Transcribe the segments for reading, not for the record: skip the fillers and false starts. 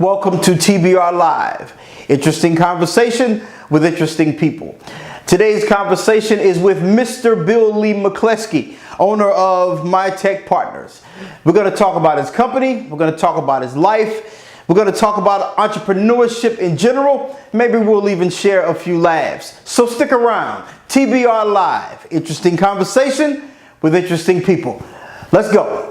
Welcome to TBR Live, interesting conversation with interesting people. Today's conversation is with Mr. Bill Lee McCLESKEY, owner of MyTech Partners. We're going to talk about his company, we're going to talk about his life, we're going to talk about entrepreneurship in general, maybe we'll even share a few laughs. So stick around, TBR Live, interesting conversation with interesting people. Let's go.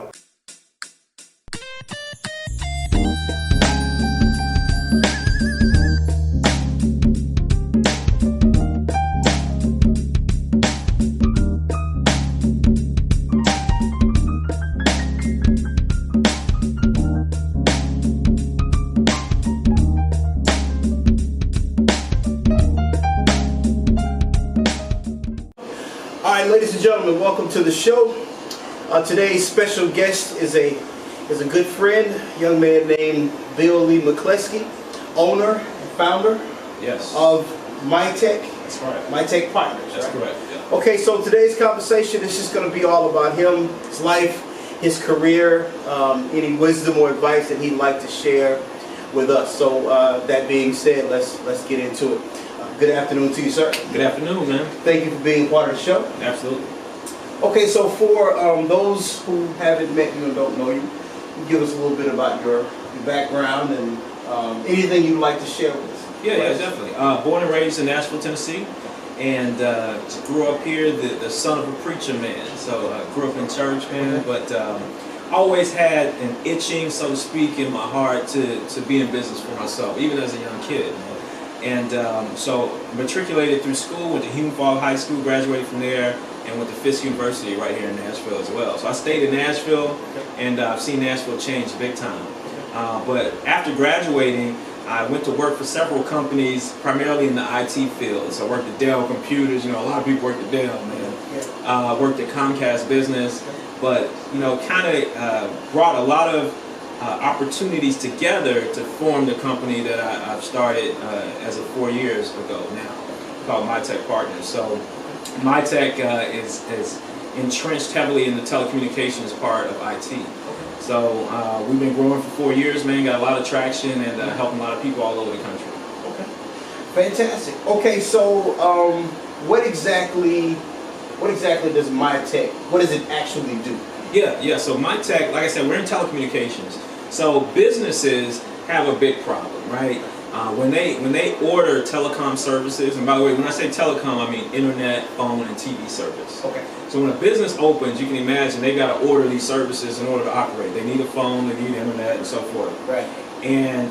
Ladies and gentlemen, welcome to the show. Today's special guest is a good friend, a young man named Bill Lee McCLESKEY, owner and founder of MyTech. That's right. MyTech Partners. That's right? correct. Yeah. Okay, so today's conversation is just going to be all about him, his life, his career, any wisdom or advice that he'd like to share with us. So that being said, let's get into it. Good afternoon to you, sir. Good afternoon, man. Thank you for being part of the show. Absolutely. Okay, so for those who haven't met you and don't know you, give us a little bit about your background and anything you'd like to share with us. Yeah, definitely. Born and raised in Nashville, Tennessee, and grew up here, the son of a preacher man. So I grew up in church, man, but always had an itching, so to speak, in my heart to be in business for myself, even as a young kid. And so matriculated through school, went to Hume Falls High School, graduated from there, and went to Fisk University right here in Nashville as well. So I stayed in Nashville, and I've seen Nashville change big time. But after graduating, I went to work for several companies, primarily in the IT field. So I worked at Dell Computers. You know, a lot of people worked at Dell, man. Worked at Comcast Business, but kind of brought a lot of opportunities together to form the company that I've started as of 4 years ago now, called MyTech Partners. So MyTech is entrenched heavily in the telecommunications part of IT. So we've been growing for 4 years, man, got a lot of traction and helping a lot of people all over the country. Okay, fantastic. Okay, so what exactly does MyTech, what does it actually do? Yeah, so MyTech, like I said, we're in telecommunications. So businesses have a big problem, right? When they order telecom services, and by the way, when I say telecom, I mean internet, phone, and TV service. Okay. So when a business opens, you can imagine they got to order these services in order to operate. They need a phone, they need internet, and so forth. Right. And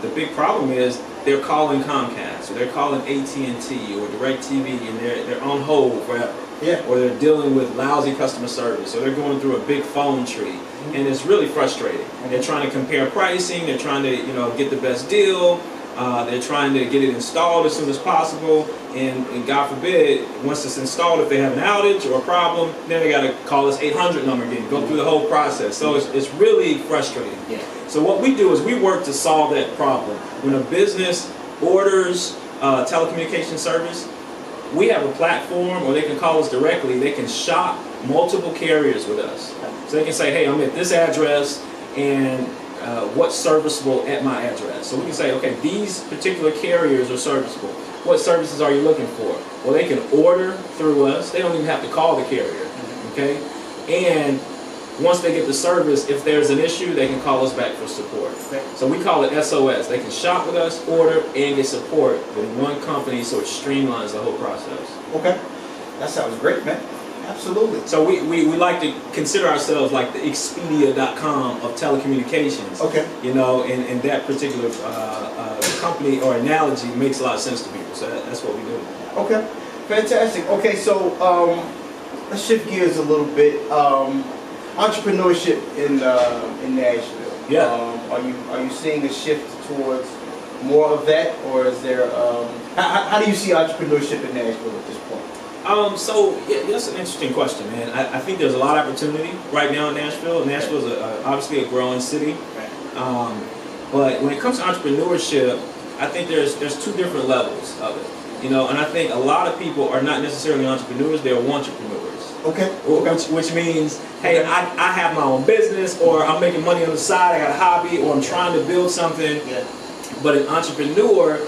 the big problem is they're calling Comcast, or they're calling AT&T, or DirecTV, and they're on hold forever. Yeah. Or they're dealing with lousy customer service, or they're going through a big phone tree, and it's really frustrating. They're trying to compare pricing, they're trying to get the best deal, they're trying to get it installed as soon as possible, and God forbid, once it's installed, if they have an outage or a problem, then they got to call this 800 number again, go through the whole process. So it's really frustrating. Yeah. So what we do is we work to solve that problem. When a business orders telecommunication service, we have a platform, or they can call us directly. They can shop multiple carriers with us. So they can say, hey, I'm at this address, and what's serviceable at my address? So we can say, okay, these particular carriers are serviceable. What services are you looking for? Well, they can order through us. They don't even have to call the carrier, okay? And once they get the service, if there's an issue, they can call us back for support. So we call it SOS. They can shop with us, order, and get support with one company, so it streamlines the whole process. Okay. That sounds great, man. Absolutely. So we like to consider ourselves like the Expedia.com of telecommunications. Okay. And that particular company or analogy makes a lot of sense to people. So that's what we do. Okay. Fantastic. Okay, so let's shift gears a little bit. Entrepreneurship in Nashville. Yeah. Are you seeing a shift towards more of that, or is there? How do you see entrepreneurship in Nashville at this point? So yeah, that's an interesting question, man. I think there's a lot of opportunity right now in Nashville. Nashville is obviously a growing city, but when it comes to entrepreneurship, I think there's two different levels of it. And I think a lot of people are not necessarily entrepreneurs; they're wantrepreneurs. Okay. Which means, hey, I have my own business, or I'm making money on the side, I got a hobby, or I'm trying to build something. Yeah. But an entrepreneur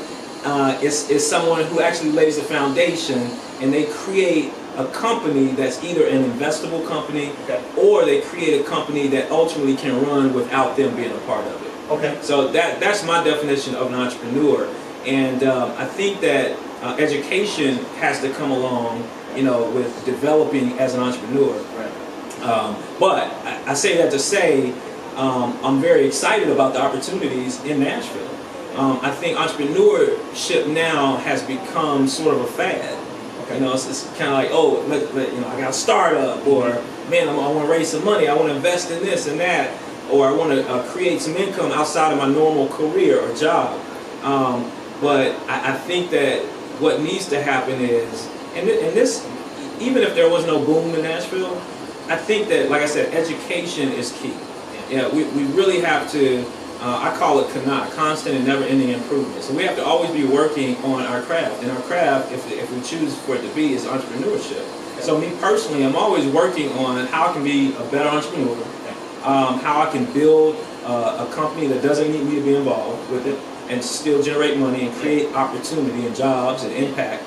is someone who actually lays a foundation, and they create a company that's either an investable company, or they create a company that ultimately can run without them being a part of it. Okay. So that's my definition of an entrepreneur. And I think that education has to come along, with developing as an entrepreneur. Right. But I say that to say I'm very excited about the opportunities in Nashville. I think entrepreneurship now has become sort of a fad. Okay. It's kind of like, oh, I got a startup, or man, I want to raise some money, I want to invest in this and that, or I want to create some income outside of my normal career or job. But I think that what needs to happen is, and this, even if there was no boom in Nashville, I think that, like I said, education is key. Yeah, we really have to, I call it constant and never-ending improvement. So we have to always be working on our craft. And our craft, if we choose for it to be, is entrepreneurship. So me personally, I'm always working on how I can be a better entrepreneur, how I can build a company that doesn't need me to be involved with it, and still generate money and create opportunity and jobs and impact,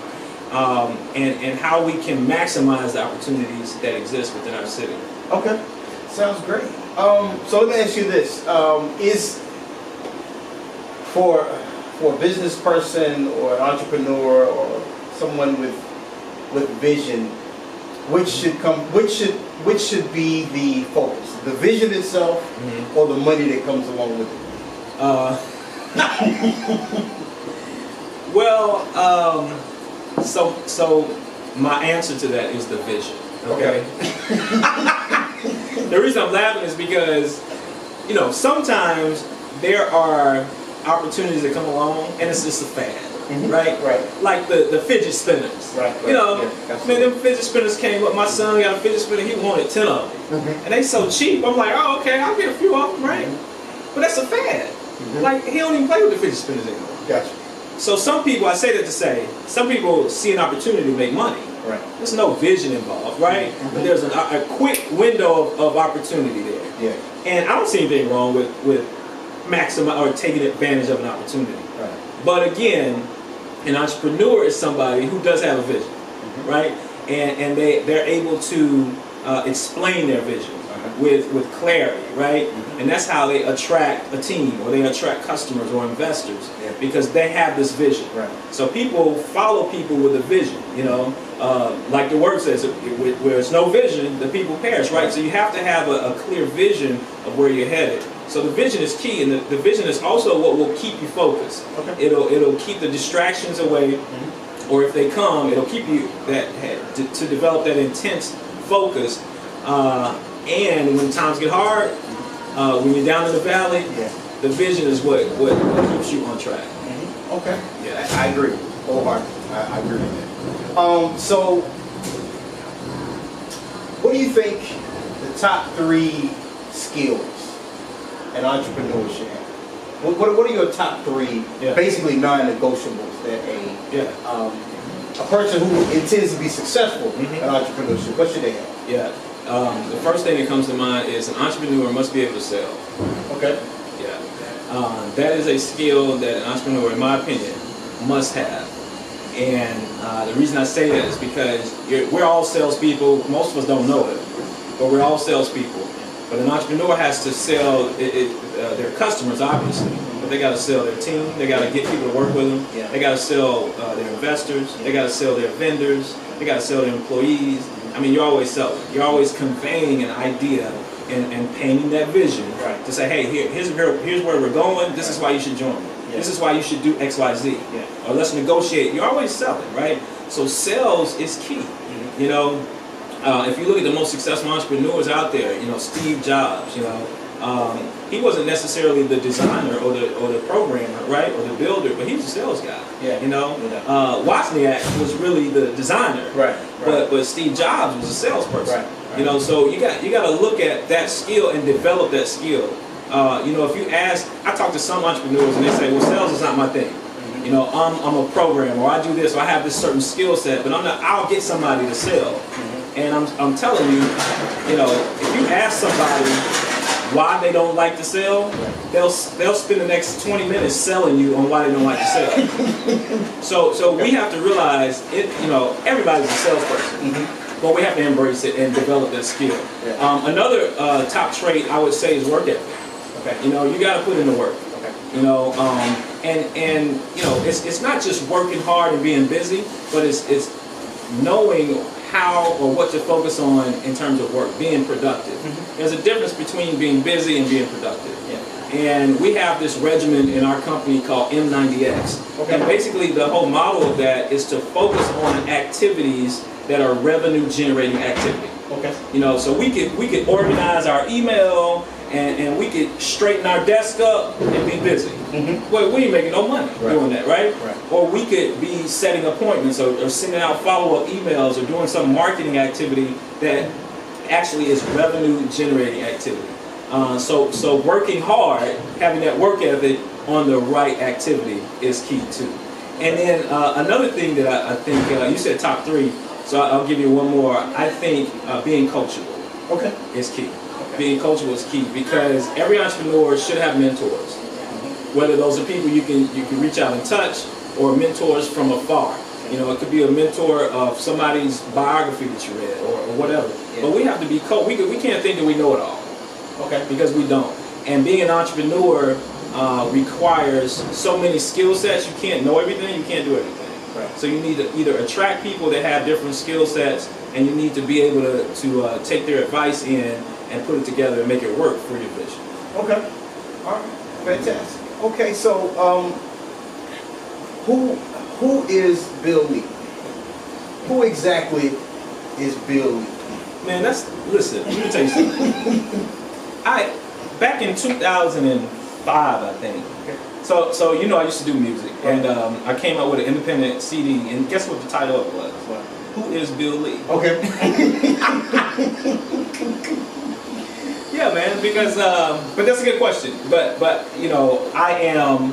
and how we can maximize the opportunities that exist within our city. Okay, sounds great. So let me ask you this: is for a business person or an entrepreneur or someone with vision, which should be the focus? The vision itself, or the money that comes along with it? Well, so my answer to that is the vision. Okay. The reason I'm laughing is because, sometimes there are opportunities that come along and it's just a fad, right? Right. Like the fidget spinners. Right. Man, them fidget spinners came up. My son got a fidget spinner. He wanted 10 of them, and they so cheap. I'm like, oh, okay, I'll get a few of them, right? But that's a fad. Like, he don't even play with the fidget spinners anymore. Gotcha. So some people, I say that to say, some people see an opportunity to make money. Right. There's no vision involved, right? But there's a quick window of opportunity there. Yeah. And I don't see anything wrong with maximizing or taking advantage of an opportunity. Right. But again, an entrepreneur is somebody who does have a vision, right? And they're able to explain their vision with clarity, right? And that's how they attract a team, or they attract customers or investors, because they have this vision. Right. So people follow people with a vision, like the word says, where there's no vision, the people perish, right? So you have to have a clear vision of where you're headed. So the vision is key, and the vision is also what will keep you focused. Okay. It'll keep the distractions away, or if they come, it'll keep you to develop that intense focus. And when times get hard, when you're down in the valley, the vision is what keeps you on track. Okay. Yeah, I agree. Wholeheartedly. I agree with that. So, what do you think the top 3 skills an entrepreneur should have? What are your top 3, basically non-negotiables that a person who intends to be successful in entrepreneurship, what should they have? Yeah. The first thing that comes to mind is an entrepreneur must be able to sell. Okay. Yeah. That is a skill that an entrepreneur, in my opinion, must have. And the reason I say that is because we're all salespeople. Most of us don't know it, but we're all salespeople. But an entrepreneur has to sell their customers, obviously. But they got to sell their team. They got to get people to work with them. Yeah. They got to sell their investors. They got to sell their vendors. They got to sell their employees. I mean, you're always selling. You're always conveying an idea and painting that vision to say, hey, here's where we're going. This is why you should join me. Yeah. This is why you should do X, Y, Z. Yeah. Or let's negotiate. You're always selling, right? So sales is key. If you look at the most successful entrepreneurs out there, Steve Jobs, he wasn't necessarily the designer or the programmer, right, or the builder, but he was a sales guy. Yeah. Wozniak was really the designer, right. But Steve Jobs was a salesperson. Right. So you got to look at that skill and develop that skill. If you ask, I talk to some entrepreneurs and they say, well, sales is not my thing. I'm a programmer, or I do this, or I have this certain skill set, but I'll get somebody to sell. And I'm telling you, you know, if you ask somebody why they don't like to sell, they'll spend the next 20 minutes selling you on why they don't like to sell. So we have to realize it. You know, everybody's a salesperson, but we have to embrace it and develop that skill. Another top trait I would say is work ethic. Okay. You know, you got to put in the work. Okay. You know, and you know, it's not just working hard and being busy, but it's knowing how or what to focus on in terms of work, being productive. There's a difference between being busy and being productive. And we have this regimen in our company called M90X. And basically the whole model of that is to focus on activities that are revenue generating activity. You know, so we could organize our email and we could straighten our desk up and be busy. Well, we ain't making no money doing that, right? Or we could be setting appointments or sending out follow-up emails or doing some marketing activity that actually is revenue generating activity. So working hard, having that work ethic on the right activity is key too. And then another thing that I think, you said top 3, so I'll give you one more. I think being coachable is key. Being coachable is key because every entrepreneur should have mentors. Whether those are people you can reach out and touch, or mentors from afar. You know, it could be a mentor of somebody's biography that you read, or whatever. But we have to be coached. We can't think that we know it all. Because we don't. And being an entrepreneur requires so many skill sets. You can't know everything. You can't do everything. So you need to either attract people that have different skill sets, and you need to be able to take their advice in and put it together and make it work for your vision. All right, fantastic. Okay, so who is Bill Lee? Who exactly is Bill Lee? Man, listen, let me tell you something. Back in 2005, I think. So you know, I used to do music, and I came out with an independent CD, and guess what the title of it was? Who is Bill Lee? Yeah, man, because but that's a good question. But you know, I am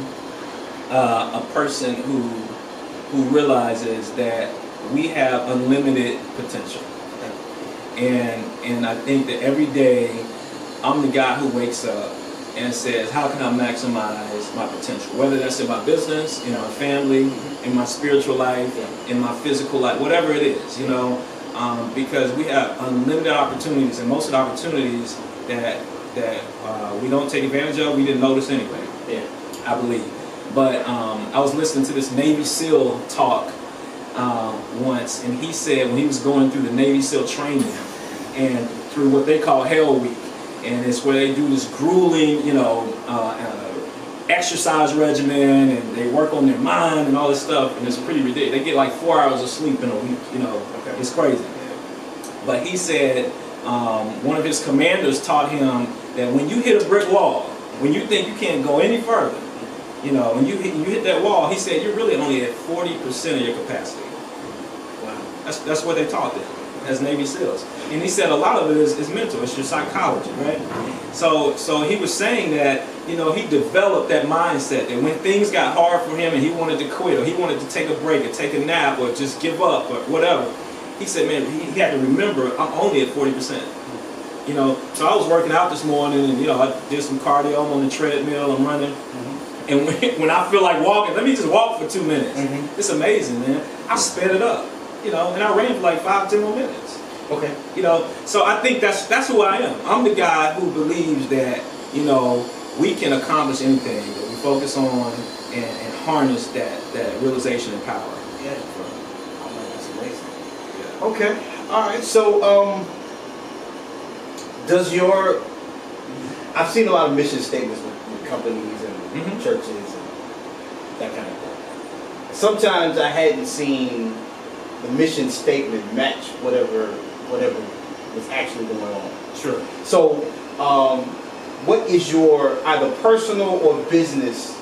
a person who realizes that we have unlimited potential, and I think that every day I'm the guy who wakes up and says, how can I maximize my potential? Whether that's in my business, in our family, in my spiritual life, in my physical life, whatever it is, you know, because we have unlimited opportunities, and most of the opportunities that we don't take advantage of, we didn't notice anyway. I believe. But I was listening to this Navy SEAL talk once, and he said when he was going through the Navy SEAL training and through what they call Hell Week, and it's where they do this grueling, you know, exercise regimen, and they work on their mind and all this stuff, and it's pretty ridiculous. They get like 4 hours of sleep in a week, you know, it's crazy. But he said one of his commanders taught him that when you hit a brick wall, when you think you can't go any further, you know, when you hit that wall, he said you're really only at 40% of your capacity. Wow. That's what they taught them as Navy SEALs. And he said a lot of it is mental, it's your psychology, right? So he was saying that, you know, he developed that mindset that when things got hard for him and he wanted to quit, or he wanted to take a break or take a nap or just give up or whatever, he said, man, he had to remember, I'm only at 40%. You know, so I was working out this morning, and, you know, I did some cardio, I'm on the treadmill, I'm running. And when I feel like walking, let me just walk for 2 minutes. It's amazing, man. I sped it up, you know, and I ran for like 5-10 more minutes. You know, so I think that's who I am. I'm the guy who believes that, you know, we can accomplish anything that we focus on and harness that realization and power. That's amazing. All right. So, I've seen a lot of mission statements with companies and churches and that kind of thing. Sometimes I hadn't seen the mission statement match whatever was actually going on. Sure. So, what is your either personal or business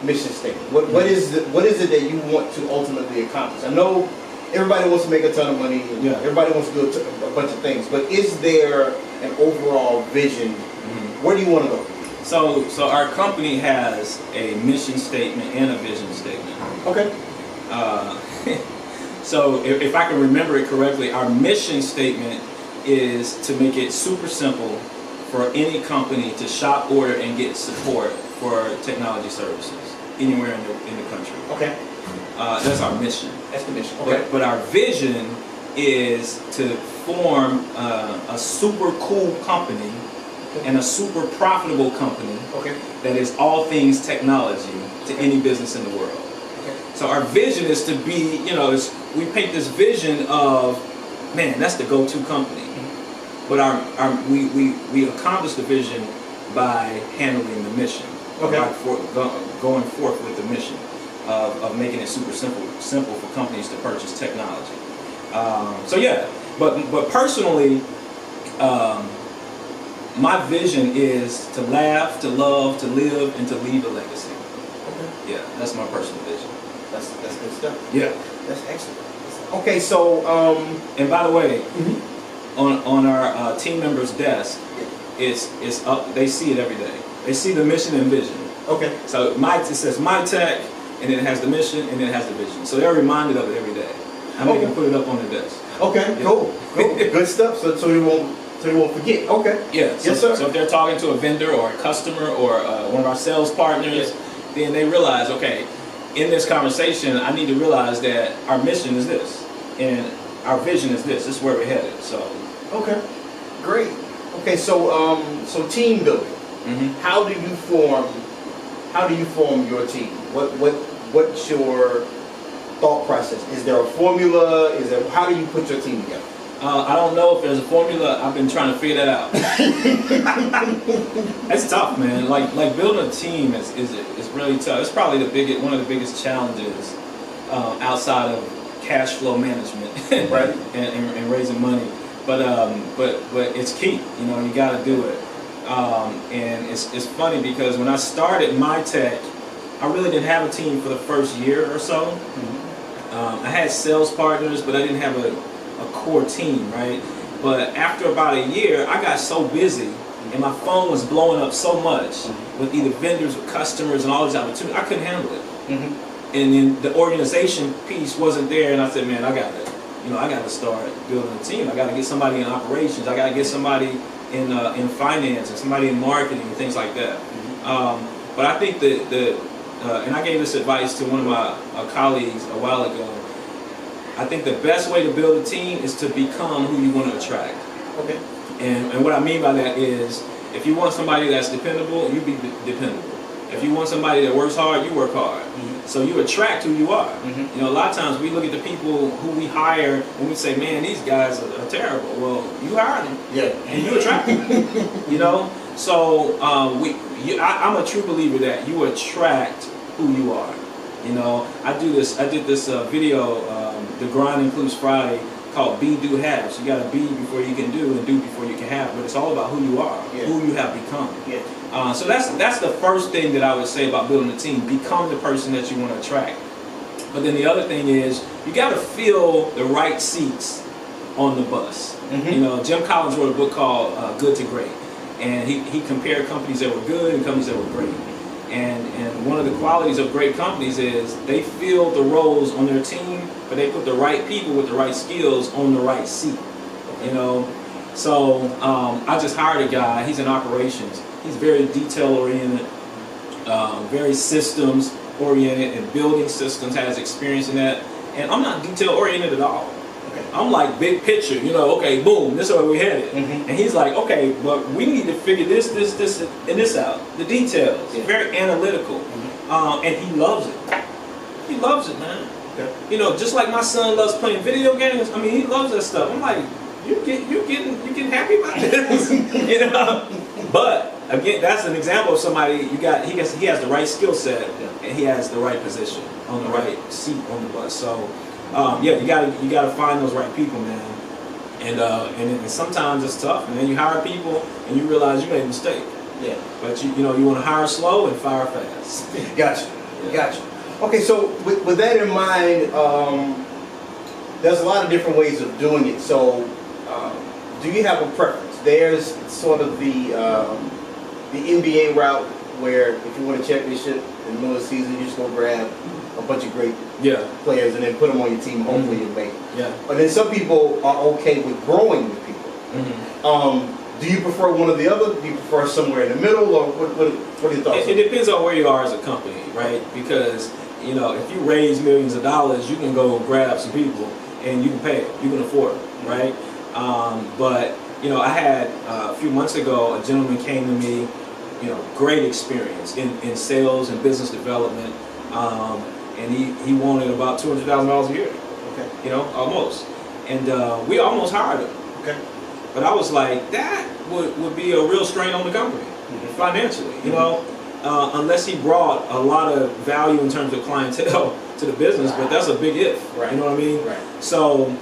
mission statement? What is it that you want to ultimately accomplish? I know everybody wants to make a ton of money. And everybody wants to do a bunch of things. But is there an overall vision? Where do you want to go? So our company has a mission statement and a vision statement. So if I can remember it correctly, our mission statement is to make it super simple for any company to shop, order, and get support for technology services anywhere in the country. Okay. That's our mission. That's the mission. Okay. But our vision is to form a super cool company and a super profitable company Okay. that is all things technology to any business in the world. Okay. So our vision is to be, we paint this vision of, man, that's the go-to company. But we accomplish the vision by handling the mission. Okay. By going forth with the mission of making it super simple for companies to purchase technology. So yeah, but personally, my vision is to laugh, to love, to live, and to leave a legacy. Okay. Yeah, that's my personal vision. That's good stuff. Yeah. That's excellent. Okay, so And by the way, on our team members' desk, it's up. They see it every day. They see the mission and vision. okay. So it says my tech, and then it has the mission, and then it has the vision. So they're reminded of it every day. I make them put it up on their desk. Okay, Yeah. cool. Good stuff. So you won't forget. Okay. Yeah. So, Yes, sir. So if they're talking to a vendor or a customer or one of our sales partners, then they realize, okay, in this conversation, I need to realize that our mission is this, and our vision is this. This is where we're headed. So. Okay. Great. Okay, so so team building. How do you form your team? What's your thought process? Is there a formula? How do you put your team together? I don't know if there's a formula. I've been trying to figure that out. It's tough, man. Like building a team is really tough. It's probably one of the biggest challenges outside of cash flow management, Right. and raising money. But it's key. You got to do it. And it's funny because when I started my tech, I really didn't have a team for the first year or so. I had sales partners, but I didn't have a core team, right? But after about a year, I got so busy and my phone was blowing up so much with either vendors or customers and all these opportunities, I couldn't handle it. And then the organization piece wasn't there, and I said, man, I got to start building a team. I got to get somebody in operations. I got to get somebody in finance and somebody in marketing and things like that. But I think that and I gave this advice to one of my colleagues a while ago. I think the best way to build a team is to become who you want to attract. Okay. And what I mean by that is, if you want somebody that's dependable, you be dependable. If you want somebody that works hard, you work hard. So you attract who you are. A lot of times we look at the people who we hire and we say, man, these guys are terrible. Well, you hired them. Yeah. And you attract them. So I'm a true believer that you attract who you are. I did this video, The Grind Includes Friday, called Be, Do, Have. So you got to be before you can do and do before you can have. But it's all about who you are, who you have become. Yeah. So that's the first thing that I would say about building a team. Become the person that you want to attract. But then the other thing is, you got to fill the right seats on the bus. Jim Collins wrote a book called Good to Great. And he compared companies that were good and companies that were great. And one of the qualities of great companies is they fill the roles on their team, but they put the right people with the right skills on the right seat. So I just hired a guy. He's in operations. He's very detail oriented, very systems oriented, and building systems, has experience in that. And I'm not detail oriented at all. I'm like big picture, okay, boom, this is where we're headed. And he's like, okay, but we need to figure this, and this out. The details. Very analytical. And he loves it. He loves it, man. Just like my son loves playing video games. I mean, he loves that stuff. I'm like, you're getting happy about this. But again, that's an example of somebody he has the right skill set and he has the right position on the right seat on the bus. So you gotta find those right people, man. And sometimes it's tough, and then you hire people and you realize you made a mistake. Yeah. But you want to hire slow and fire fast. Gotcha. Okay, so with that in mind, there's a lot of different ways of doing it. So do you have a preference? There's sort of the MBA route, where if you win a championship in the middle of the season, you just go grab a bunch of great Yeah. players and then put them on your team. Hopefully you make it. Yeah. But then some people are okay with growing with people. Do you prefer one or the other? Do you prefer somewhere in the middle, or what are your thoughts? It depends on where you are as a company, right? Because you know, if you raise millions of dollars, you can go grab some people and you can pay it. You can afford it, right? But you know, I had a few months ago, a gentleman came to me, you know, great experience in sales and business development, and he wanted about $200,000 a year. Okay. You know, almost, and we almost hired him. Okay. But I was like, that would be a real strain on the company financially, you know, unless he brought a lot of value in terms of clientele to the business. But that's a big if, you know what I mean? Right. So,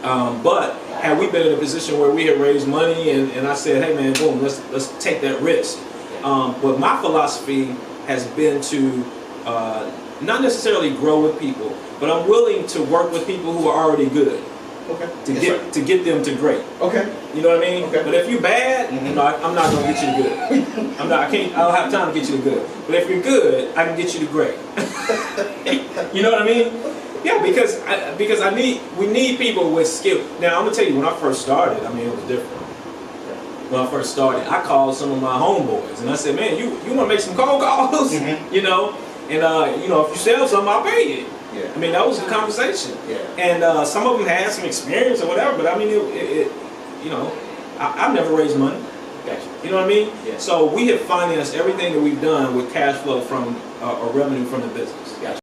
but had we been in a position where we had raised money and I said, hey man, boom, let's take that risk. But my philosophy has been to not necessarily grow with people, but I'm willing to work with people who are already good. Okay. To get them to great. Okay. You know what I mean? Okay. But if you're bad, no, I'm not gonna get you to good. I don't have time to get you to good. But if you're good, I can get you to great. You know what I mean? Yeah, because we need people with skill. Now I'm gonna tell you, when I first started, I mean, it was different. When I first started, I called some of my homeboys and I said, man, you wanna make some cold calls? You know, and you know, if you sell something, I'll pay you. Yeah. I mean, that was the conversation. Yeah. And some of them had some experience or whatever, but I mean, you know, I've never raised money. Gotcha. You know what I mean? Yeah. So we have financed everything that we've done with cash flow from or revenue from the business. Gotcha.